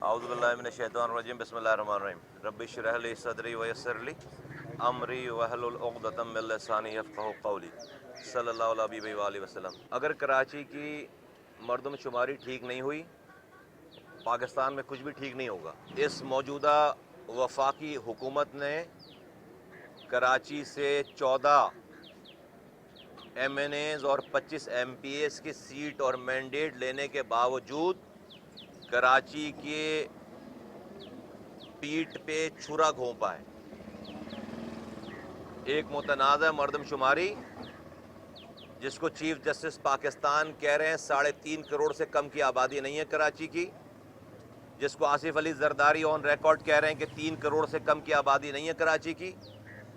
اعوذ باللہ من الشیطان الرجیم بسم اللہ الرحمن الرحیم رب اشرح لی صدری ویسر لی امری واحلل عقدۃ من لسانی یفقہوا قولی صلی اللہ علیہ حبیبہ وآلہ وسلم۔ اگر کراچی کی مردم شماری ٹھیک نہیں ہوئی، پاکستان میں کچھ بھی ٹھیک نہیں ہوگا۔ اس موجودہ وفاقی حکومت نے کراچی سے 14 ایم این ایز اور 25 ایم پی ایز کی سیٹ اور مینڈیٹ لینے کے باوجود کراچی کے پیٹ پہ چھرا گھونپا ہے۔ ایک متنازع مردم شماری جس کو چیف جسٹس پاکستان کہہ رہے ہیں 3.5 کروڑ سے کم کی آبادی نہیں ہے کراچی کی، جس کو آصف علی زرداری آن ریکارڈ کہہ رہے ہیں کہ 3 کروڑ سے کم کی آبادی نہیں ہے کراچی کی،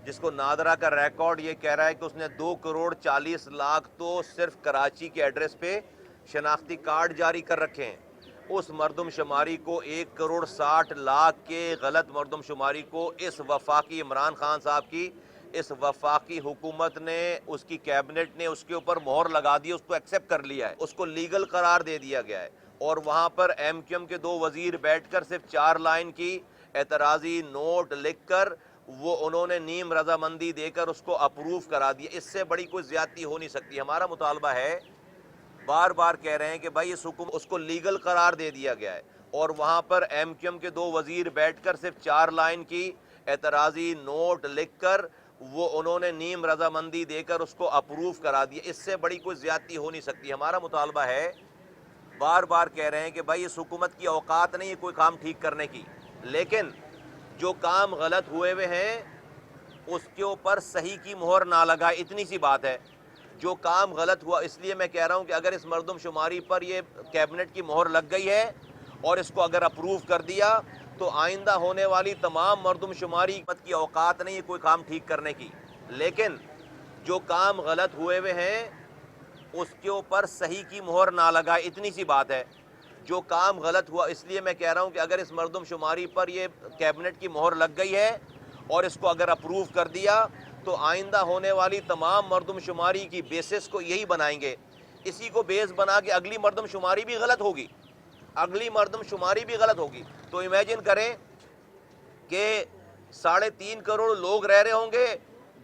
جس کو نادرا کا ریکارڈ یہ کہہ رہا ہے کہ اس نے 2 کروڑ 40 لاکھ تو صرف کراچی کے ایڈریس پہ شناختی کارڈ جاری کر رکھے ہیں۔ اس مردم شماری کو 1 کروڑ 60 لاکھ کے غلط مردم شماری کو اس وفاقی عمران خان صاحب کی اس وفاقی حکومت نے، اس کی کیبنٹ نے اس کے اوپر مہر لگا دی، اس کو ایکسیپٹ کر لیا ہے، اس کو لیگل قرار دے دیا گیا ہے، اور وہاں پر ایم کیو ایم کے 2 وزیر بیٹھ کر صرف 4 لائن کی اعتراضی نوٹ لکھ کر وہ انہوں نے نیم رضامندی دے کر اس کو اپروو کرا دیا۔ اس سے بڑی کوئی زیادتی ہو نہیں سکتی۔ ہمارا مطالبہ ہے، بار بار کہہ رہے ہیں کہ بھائی اس حکومت اس کو لیگل قرار دے دیا گیا ہے، اور وہاں پر ایم کیو ایم کے 2 وزیر بیٹھ کر صرف 4 لائن کی اعتراضی نوٹ لکھ کر وہ انہوں نے نیم رضامندی دے کر اس کو اپروو کرا دیا۔ اس سے بڑی کوئی زیادتی ہو نہیں سکتی۔ ہمارا مطالبہ ہے، بار بار کہہ رہے ہیں کہ بھائی اس حکومت کی اوقات نہیں ہے کوئی کام ٹھیک کرنے کی، لیکن جو کام غلط ہوئے ہوئے ہیں اس کے اوپر صحیح کی مہر نہ لگائے، اتنی سی بات ہے۔ جو کام غلط ہوا، اس لیے میں کہہ رہا ہوں کہ اگر اس مردم شماری پر یہ کیبنٹ کی مہر لگ گئی ہے اور اس کو اگر اپروو کر دیا تو آئندہ ہونے والی تمام مردم شماری کی اوقات نہیں ہے کوئی کام ٹھیک کرنے کی، لیکن جو کام غلط ہوئے ہوئے ہیں اس کے اوپر صحیح کی مہر نہ لگائے، اتنی سی بات ہے۔ جو کام غلط ہوا، اس لیے میں کہہ رہا ہوں کہ اگر اس مردم شماری پر یہ کیبنٹ کی مہر لگ گئی ہے اور اس کو اگر اپروو کر دیا تو آئندہ ہونے والی تمام مردم شماری کی بیسس کو یہی بنائیں گے، اسی کو بیس بنا کے اگلی مردم شماری بھی غلط ہوگی، اگلی مردم شماری بھی غلط ہوگی۔ تو امیجن کریں کہ 3.5 کروڑ لوگ رہ رہے ہوں گے،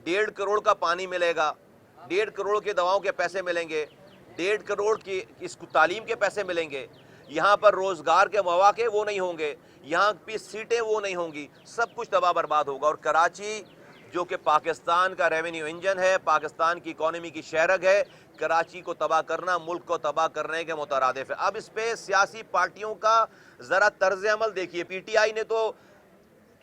1.5 کروڑ کا پانی ملے گا، 1.5 کروڑ کے دواؤں کے پیسے ملیں گے، 1.5 کروڑ کی اس کو تعلیم کے پیسے ملیں گے، یہاں پر روزگار کے مواقع وہ نہیں ہوں گے، یہاں پہ سیٹیں وہ نہیں ہوں گی، سب کچھ تباہ برباد ہوگا۔ اور کراچی جو کہ پاکستان کا ریونیو انجن ہے، پاکستان کی اکانومی کی شہرگ ہے، کراچی کو تباہ کرنا ملک کو تباہ کرنے کے مترادف ہے۔ اب اس پہ سیاسی پارٹیوں کا ذرا طرز عمل دیکھیے۔ پی ٹی آئی نے تو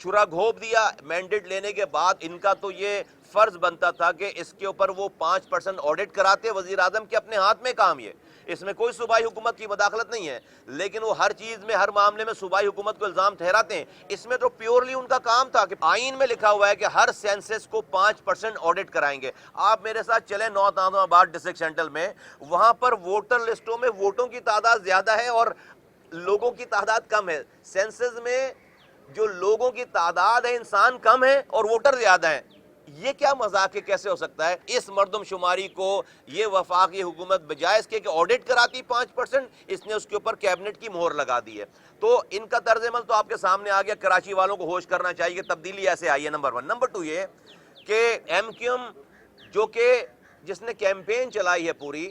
چھرا گھونپ دیا مینڈیٹ لینے کے بعد، ان کا تو یہ فرض بنتا تھا کہ اس کے اوپر وہ 5% آڈٹ کراتے وزیر اعظم کے اپنے ہاتھ میں کام، یہ اس میں کوئی صوبائی حکومت کی مداخلت نہیں ہے، لیکن وہ ہر چیز میں ہر معاملے میں صوبائی حکومت کو الزام ٹھہراتے ہیں۔ اس میں تو پیورلی ان کا کام تھا کہ آئین میں لکھا ہوا ہے کہ ہر سینسس کو 5% آڈٹ کرائیں گے۔ آپ میرے ساتھ چلیں نارتھ نعیم آباد ڈسٹرکٹ سینٹرل میں، وہاں پر ووٹر لسٹوں میں ووٹوں کی تعداد زیادہ ہے اور لوگوں کی تعداد کم ہے۔ سینسس میں جو لوگوں کی تعداد ہے انسان کم ہے اور ووٹر زیادہ ہیں، یہ کیا مذاق ہے؟ کیسے ہو سکتا ہے؟ اس مردم شماری کو یہ وفاقی حکومت بجائے اس کے کہ آڈٹ کراتی 5%، اس نے اس کے اوپر کیبنٹ کی مہر لگا دی ہے۔ تو ان کا طرز عمل تو آپ کے سامنے آ گیا۔ کراچی والوں کو ہوش کرنا چاہیے کہ تبدیلی ایسے آئی ہے، نمبر 1۔ نمبر 2 یہ کہ ایم کیو ایم جو کہ جس نے کیمپین چلائی ہے پوری،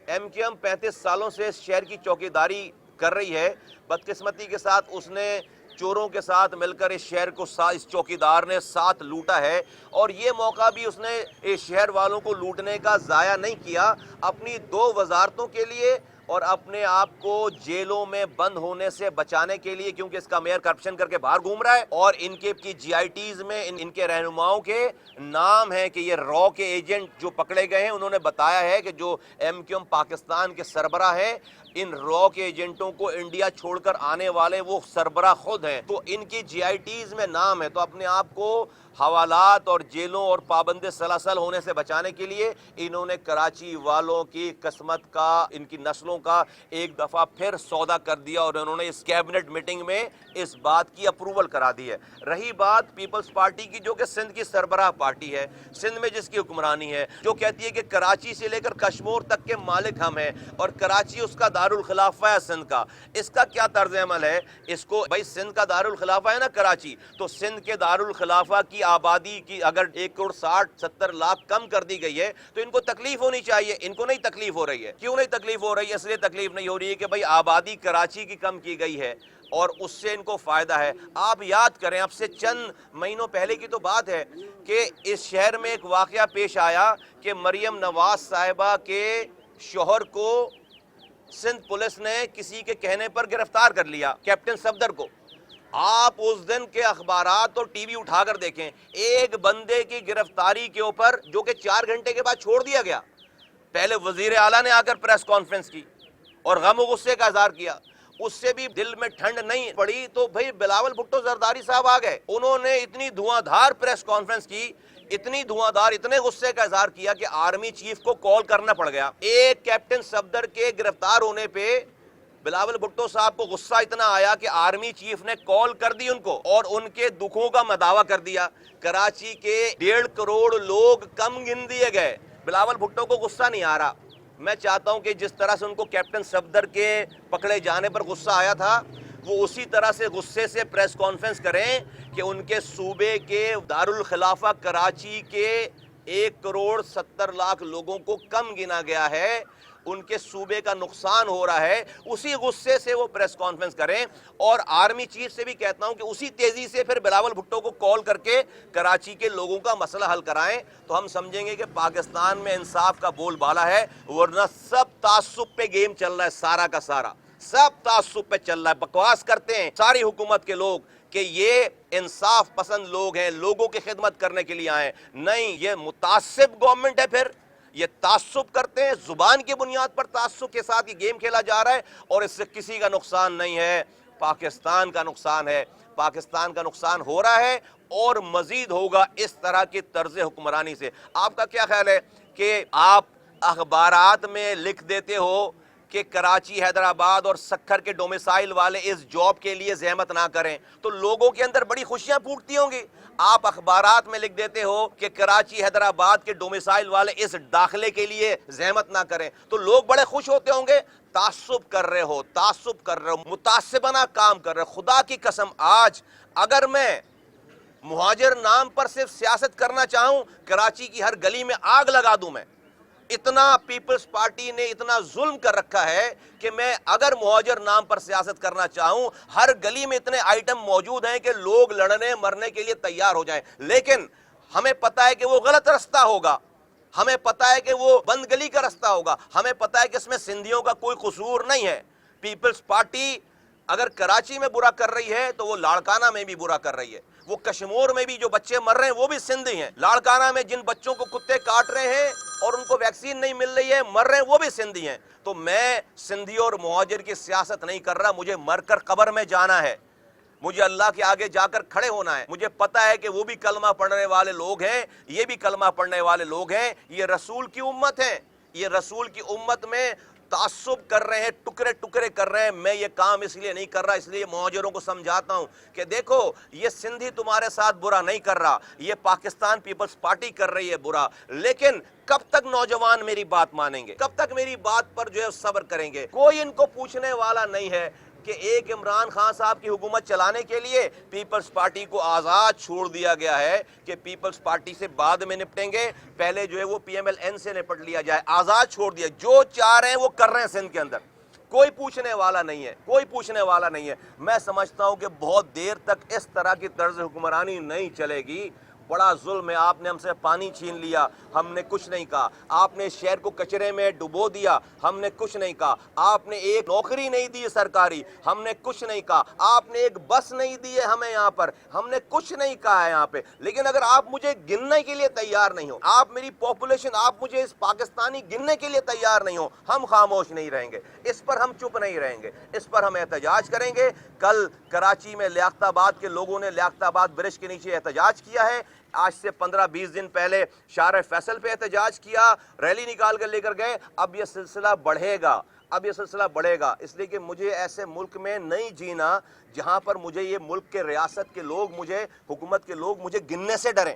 ایم کیو ایم 35 سالوں سے اس شہر کی چوکیداری کر رہی ہے، بدقسمتی کے ساتھ اس نے چوروں کے ساتھ مل کر اس شہر کو اس چوکیدار نے ساتھ لوٹا ہے، اور یہ موقع بھی اس نے اس شہر والوں کو لوٹنے کا ضائع نہیں کیا اپنی 2 وزارتوں کے لیے اور اپنے آپ کو جیلوں میں بند ہونے سے بچانے کے لیے، کیونکہ اس کا میئر کرپشن کر کے باہر گھوم رہا ہے، اور ان کے کی جی آئی ٹیز میں ان کے رہنماؤں کے نام ہے کہ یہ را کے ایجنٹ جو پکڑے گئے ہیں، انہوں نے بتایا ہے کہ جو ایم کیو ایم پاکستان کے سربراہ ہیں، ان را کے ایجنٹوں کو انڈیا چھوڑ کر آنے والے وہ سربراہ خود ہیں، تو ان کی جی آئی ٹیز میں نام ہے۔ تو اپنے آپ کو حوالات اور جیلوں اور پابند سلاسل ہونے سے بچانے کے لیے انہوں نے کراچی والوں کی قسمت کا، ان کی نسلوں کا ایک دفعہ پھر سودا کر دیا، اور انہوں نے اس کیبنٹ میٹنگ میں اس بات کی اپروول کرا دی ہے۔ رہی بات پیپلز پارٹی کی، جو کہ سندھ کی سربراہ پارٹی ہے، سندھ میں جس کی حکمرانی ہے، جو کہتی ہے کہ کراچی سے لے کر کشمور تک کے مالک ہم ہیں اور کراچی اس کا دارالخلافہ ہے سندھ کا، اس کا کیا طرز عمل ہے؟ اس کو بھائی سندھ کا دارالخلافہ ہے نا کراچی، تو سندھ کے دارالخلافہ کی آبادی کی اگر 1,60-70 لاکھ کم کر دی گئی ہے تو ان کو تکلیف ہونی چاہیے، ان کو نہیں تکلیف ہو رہی ہے۔ کیوں نہیں تکلیف ہو رہی ہے؟ اس لیے تکلیف نہیں ہو رہی ہے کہ بھائی آبادی کراچی کی کم کی گئی ہے اور اس سے ان کو فائدہ ہے۔ آپ یاد کریں، اب سے چند مہینوں پہلے کی تو بات ہے کہ اس شہر میں ایک واقعہ پیش آیا کہ مریم نواز صاحبہ کے شوہر کو سندھ پولیس نے کسی کے کہنے پر گرفتار کر لیا، کیپٹن صفدر کو۔ آپ اس دن کے اخبارات اور ٹی وی اٹھا کر دیکھیں، ایک بندے کی گرفتاری کے اوپر جو کہ 4 گھنٹے کے بعد چھوڑ دیا گیا، پہلے وزیر اعلیٰ نے آ کر پریس کانفرنس کی اور غم و غصے کا اظہار کیا، اس سے بھی دل میں ٹھنڈ نہیں پڑی تو بھئی بلاول بھٹو زرداری صاحب آ گئے، انہوں نے اتنی دھواں دھار پریس کانفرنس کی، اتنی دھواں دھار، اتنے غصے کا اظہار کیا کہ آرمی چیف کو کال کرنا پڑ گیا۔ ایک کیپٹن صفدر کے گرفتار ہونے پہ بلاول بھٹو صاحب کو غصہ اتنا آیا کہ آرمی چیف نے کال کر دی ان کو اور ان کے دکھوں کا مداوع کر دیا۔ کراچی کے 1.5 کروڑ لوگ کم گن دیے گئے، بلاول بھٹو کو غصہ نہیں آ رہا۔ میں چاہتا ہوں کہ جس طرح سے ان کو کیپٹن صفدر کے پکڑے جانے پر غصہ آیا تھا، وہ اسی طرح سے غصے سے پریس کانفرنس کریں کہ ان کے صوبے کے دارالخلافہ کراچی کے 1,70 لاکھ لوگوں کو کم گنا گیا ہے، ان کے صوبے کا نقصان ہو رہا ہے، اسی غصے سے وہ پریس کانفرنس کریں۔ اور آرمی چیف سے بھی کہتا ہوں کہ اسی تیزی سے پھر بلاول بھٹو کو کال کر کے کراچی کے لوگوں کا مسئلہ حل کرائیں، تو ہم سمجھیں گے کہ پاکستان میں انصاف کا بول بالا ہے، ورنہ سب تعصب پہ گیم چل رہا ہے، سارا کا سارا سب تعصب پہ چل رہا ہے۔ بکواس کرتے ہیں ساری حکومت کے لوگ کہ یہ انصاف پسند لوگ ہیں، لوگوں کی خدمت کرنے کے لیے آئے، نہیں، یہ متعصب گورنمنٹ ہے، پھر یہ تعصب کرتے ہیں، زبان کی بنیاد پر تعصب کے ساتھ یہ گیم کھیلا جا رہا ہے، اور اس سے کسی کا نقصان نہیں ہے، پاکستان کا نقصان ہے، پاکستان کا نقصان ہو رہا ہے اور مزید ہوگا اس طرح کی طرز حکمرانی سے۔ آپ کا کیا خیال ہے کہ آپ اخبارات میں لکھ دیتے ہو کہ کراچی، حیدرآباد اور سکھر کے ڈومیسائل والے اس جاب کے لیے زحمت نہ کریں تو لوگوں کے اندر بڑی خوشیاں پھوٹتی ہوں گی؟ آپ اخبارات میں لکھ دیتے ہو کہ کراچی، حیدرآباد کے ڈومیسائل والے اس داخلے کے لیے زحمت نہ کریں تو لوگ بڑے خوش ہوتے ہوں گے۔ تعصب کر رہے ہو، تعصب کر رہے ہو، متعصبانہ کام کر رہے ہو۔ خدا کی قسم، آج اگر میں مہاجر نام پر صرف سیاست کرنا چاہوں، کراچی کی ہر گلی میں آگ لگا دوں میں۔ اتنا پیپلز پارٹی نے اتنا ظلم کر رکھا ہے کہ میں اگر مہاجر نام پر سیاست کرنا چاہوں، ہر گلی میں اتنے آئٹم موجود ہیں کہ لوگ لڑنے مرنے کے لیے تیار ہو جائیں، لیکن ہمیں پتا ہے کہ وہ غلط رستہ ہوگا، ہمیں پتا ہے کہ وہ بند گلی کا رستہ ہوگا، ہمیں پتا ہے کہ اس میں سندھیوں کا کوئی قصور نہیں ہے۔ پیپلز پارٹی اگر کراچی میں برا کر رہی ہے تو وہ لاڑکانہ میں بھی برا کر رہی ہے، وہ کشمور میں بھی جو بچے مر رہے ہیں وہ بھی سندھی ہیں، لاڑکانہ میں جن بچوں کو کتے کاٹ رہے ہیں اور ان کو ویکسین نہیں مل رہی ہے، مر رہے ہیں، وہ بھی سندھی ہیں۔ تو میں سندھی اور مہاجر کی سیاست نہیں کر رہا، مجھے مر کر قبر میں جانا ہے، مجھے اللہ کے آگے جا کر کھڑے ہونا ہے۔ مجھے پتا ہے کہ وہ بھی کلمہ پڑھنے والے لوگ ہیں، یہ بھی کلمہ پڑھنے والے لوگ ہیں، یہ رسول کی امت ہے، یہ رسول کی امت میں تعصب کر رہے ہیں، ٹکڑے ٹکڑے کر رہے ہیں۔ میں یہ کام اس لیے نہیں کر رہا، اس لیے مہاجروں کو سمجھاتا ہوں کہ دیکھو، یہ سندھی تمہارے ساتھ برا نہیں کر رہا، یہ پاکستان پیپلز پارٹی کر رہی ہے برا، لیکن کب تک نوجوان میری بات مانیں گے؟ کب تک میری بات پر جو ہے صبر کریں گے؟ کوئی ان کو پوچھنے والا نہیں ہے کہ ایک عمران خان صاحب کی حکومت چلانے کے لیے پیپلز پارٹی کو آزاد چھوڑ دیا گیا ہے کہ پیپلز پارٹی سے بعد میں نپٹیں گے، پہلے جو ہے وہ پی ایم ایل این سے نپٹ لیا جائے، آزاد چھوڑ دیا، جو چاہ رہے ہیں وہ کر رہے ہیں سندھ کے اندر، کوئی پوچھنے والا نہیں ہے، کوئی پوچھنے والا نہیں ہے۔ میں سمجھتا ہوں کہ بہت دیر تک اس طرح کی طرز حکمرانی نہیں چلے گی۔ بڑا ظلم ہے، آپ نے ہم سے پانی چھین لیا، ہم نے کچھ نہیں کہا، آپ نے شہر کو کچرے میں ڈبو دیا، ہم نے کچھ نہیں کہا، آپ نے ایک نوکری نہیں دی سرکاری، ہم نے کچھ نہیں کہا، آپ نے ایک بس نہیں دی ہے ہمیں یہاں پر، ہم نے کچھ نہیں کہا ہے یہاں پہ۔ لیکن اگر آپ مجھے گننے کے لیے تیار نہیں ہو، آپ میری پاپولیشن، آپ مجھے اس پاکستانی گننے کے لیے تیار نہیں ہو، ہم خاموش نہیں رہیں گے، اس پر ہم چپ نہیں رہیں گے، اس پر ہم احتجاج کریں گے۔ کل کراچی میں لیاقت آباد کے لوگوں نے لیاقت آباد برج کے نیچے احتجاج کیا ہے، آج سے 15-20 دن پہلے شارع فیصل پہ احتجاج کیا، ریلی نکال کر لے کر گئے۔ اب یہ سلسلہ بڑھے گا، اب یہ سلسلہ بڑھے گا، اس لیے کہ مجھے ایسے ملک میں نہیں جینا جہاں پر مجھے یہ ملک کے ریاست کے لوگ، مجھے حکومت کے لوگ مجھے گننے سے ڈریں۔